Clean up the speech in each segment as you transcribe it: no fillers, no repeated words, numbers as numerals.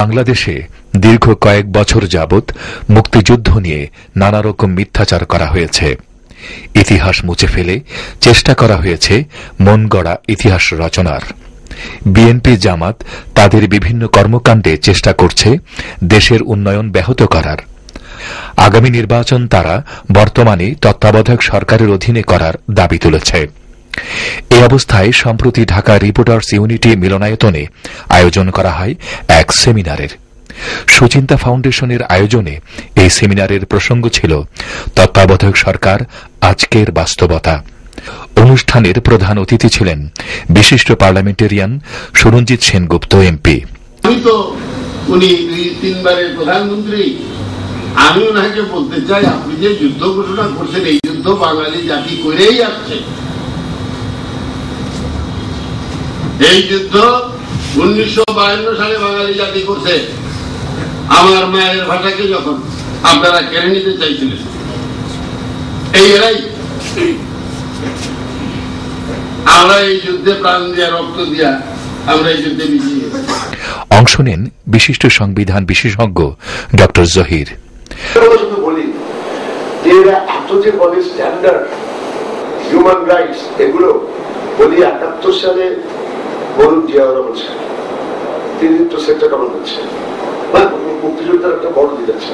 বাংলাদেশে দীর্ঘ কয়েক বছর যাবৎ মুক্তিযুদ্ধ নিয়ে নানা রকম মিথ্যাচার করা হয়েছে। ইতিহাস মুছে ফেলে চেষ্টা করা হয়েছে মন গড়া ইতিহাস রচনার। বিএনপি জামাত তাদের বিভিন্ন কর্মকাণ্ডে চেষ্টা করছে দেশের উন্নয়ন ব্যাহত করার। আগামী নির্বাচন তারা বর্তমানে তত্ত্বাবধায়ক সরকারের অধীনে করার দাবি তুলেছে। এই অবস্থায় সম্প্রতি ঢাকা রিপোর্টার্স ইউনিটি মিলনায়তনে আয়োজন করা হয় এক সেমিনারের। সুচিন্তা ফাউন্ডেশনের আয়োজনে এই সেমিনারের প্রসঙ্গ ছিল তত্ত্বাবধায়ক সরকার আজকের বাস্তবতা। অনুষ্ঠানের প্রধান অতিথি ছিলেন বিশিষ্ট পার্লামেন্টেরিয়ান সুরঞ্জিত সেনগুপ্ত এমপি। আমি তো উনি 2-3 বারের প্রধানমন্ত্রী, আমি ওনাকে বলতে চাই, আপনি যে যুদ্ধ ঘোষণা করছেন এই যুদ্ধ বাঙালি জাতি করেই আসছে। এই যুদ্ধ 1952 সালে বাঙালি জাতি করছে। আমার মায়ের ভাষাকে যখন আপনারা কেড়ে নিতে চাইছিলেন, এই এরাই। আমরা এই যুদ্ধে প্রাণ দিয়া রক্ত দিয়া আমরা এই যুদ্ধে বিজয়ী হয়েছি। অংশ নেন বিশিষ্ট সংবিধান বিশেষজ্ঞ ডক্টর জহির। বলি যে এরা এত যে বলে স্ট্যান্ডার্ড হিউম্যান রাইটস, এগুলো বলি 71 সালে বরুণ জিয়াওয়ারা বলছেন, তিনি তো সেক্টর কমান্ড করছেন, মুক্তিযোদ্ধার একটা বড় দিক আছে।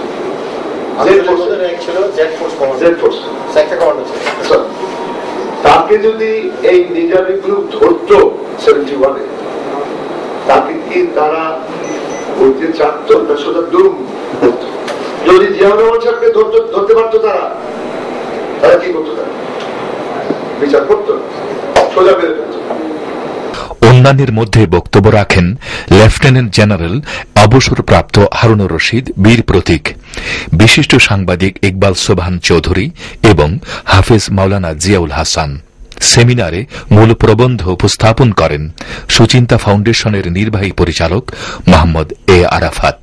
তাকে যদি এই নিজামী গ্রুপ ধরতো 71-এ, তাকে কি তারা বলতে চাচ্ত না সোজা দুম? যদি জিয়াউর রহমান সাহেবকে ধরতে পারতো তারা কি করতো? তারা বিচার করতো, সোজা বের করতো। অন্যান্যের মধ্যে বক্তব্য রাখেন লেফটেন্যান্ট জেনারেল অবসরপ্রাপ্ত হারুনুর রশিদ বীর প্রতীক, বিশিষ্ট সাংবাদিক ইকবাল সোবহান চৌধুরী এবং হাফেজ মাওলানা জিয়াউল হাসান। সেমিনারে মূল প্রবন্ধ উপস্থাপন করেন সুচিন্তা ফাউন্ডেশনের নির্বাহী পরিচালক মোহাম্মদ এ আরাফাত।